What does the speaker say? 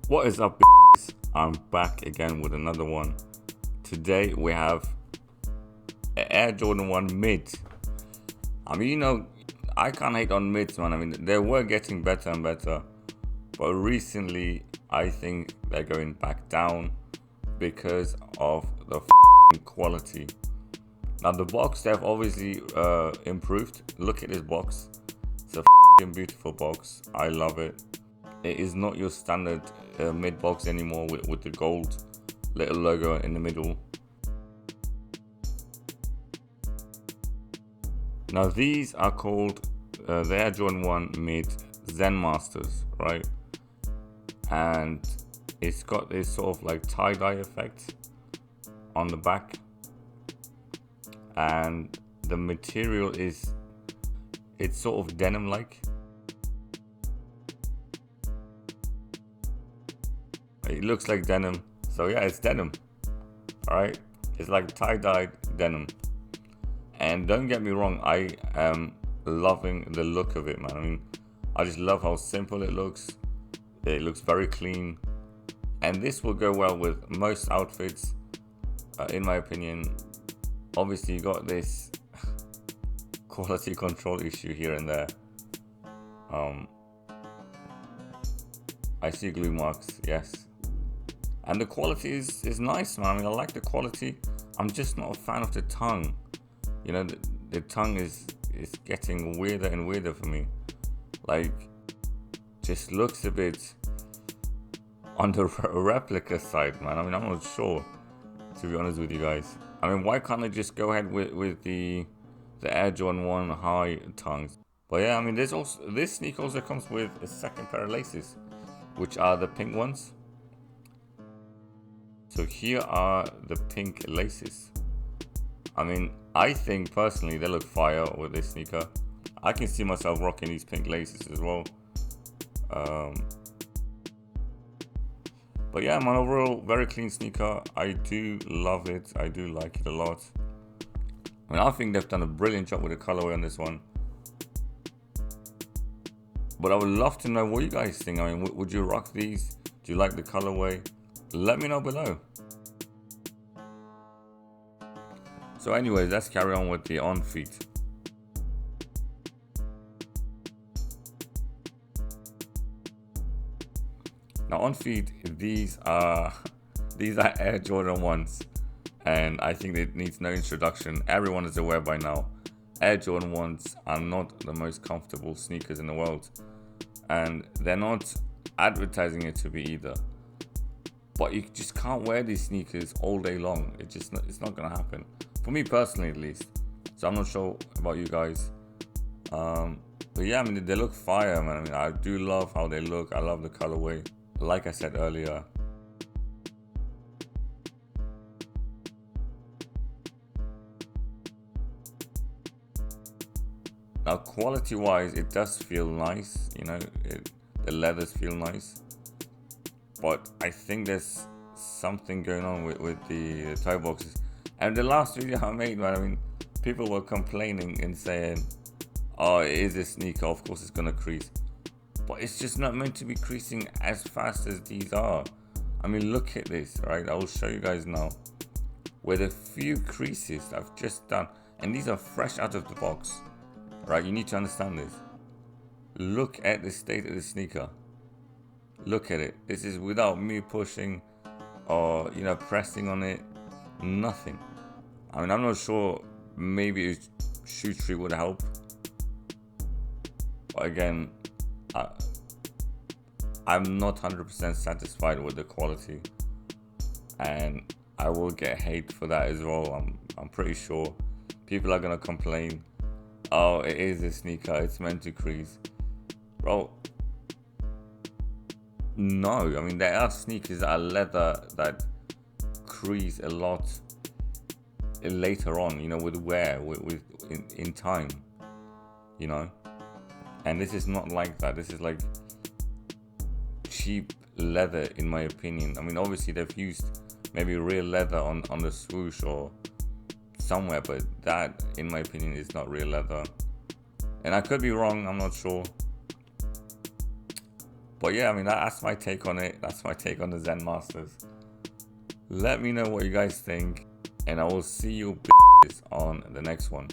What is up, guys? I'm back again with another one. Today we have an Air Jordan 1 mid. I mean, I can't hate on mids, man. I mean, they were getting better and better, but recently I think they're going back down because of the quality. Now the box, they've obviously improved. Look at this box. It's a beautiful box. I love it. It is not your standard mid box anymore with the gold little logo in the middle. Now these are called the Air Jordan 1 mid ZEN Masters, right? And it's got this sort of like tie-dye effect on the back, and the material is, it's sort of denim like. It looks like denim, so yeah, it's denim. Alright, it's like tie-dyed denim. And don't get me wrong, I am loving the look of it, man. I mean, I just love how simple it looks. It looks very clean, and this will go well with most outfits, in my opinion. Obviously, you got this quality control issue here and there. I see glue marks, yes. And the quality is nice, man. I mean, I like the quality. I'm just not a fan of the tongue. You know, the tongue is getting weirder and weirder for me. Like, just looks a bit on the replica side, man. I mean, I'm not sure, to be honest with you guys. I mean, why can't I just go ahead with the Air Jordan 1 high tongues? But yeah, I mean, this sneaker also comes with a second pair of laces, which are the pink ones. So here are the pink laces. I mean, I think personally they look fire with this sneaker. I can see myself rocking these pink laces as well. But yeah, man, overall, very clean sneaker. I do love it. I do like it a lot. I mean, I think they've done a brilliant job with the colorway on this one. But I would love to know what you guys think. I mean, would you rock these? Do you like the colorway? Let me know below. So anyways, let's carry on with the on feet. Now on feet, these are Air Jordan 1s, and I think they need no introduction. Everyone is aware by now. Air Jordan 1s are not the most comfortable sneakers in the world, and they're not advertising it to be either. But you just can't wear these sneakers all day long. It's not gonna happen. For me personally, at least. So I'm not sure about you guys. But yeah, I mean, they look fire, man. I mean, I do love how they look. I love the colorway. Like I said earlier. Now, quality-wise, it does feel nice. You know, the leathers feel nice. But I think there's something going on with the toe boxes. And the last video I made, man, I mean, people were complaining and saying, oh, it is a sneaker, of course it's gonna crease. But it's just not meant to be creasing as fast as these are. I mean, look at this, right? I will show you guys now. With a few creases I've just done, and these are fresh out of the box, right? You need to understand this. Look at the state of the sneaker. Look at it. This is without me pushing or, you know, pressing on it. Nothing. I mean, I'm not sure. Maybe a shoe tree would help. But again, I'm not 100% satisfied with the quality, and I will get hate for that as well. I'm pretty sure people are gonna complain. Oh, it is a sneaker. It's meant to crease, bro. No, I mean, there are sneakers that are leather that crease a lot later on, you know, with wear, in time, you know. And this is not like that. This is like cheap leather, in my opinion. I mean, obviously they've used maybe real leather on the swoosh or somewhere, but that, in my opinion, is not real leather. And I could be wrong, I'm not sure. But yeah, I mean, that's my take on it. That's my take on the Zen Masters. Let me know what you guys think, and I will see you on the next one.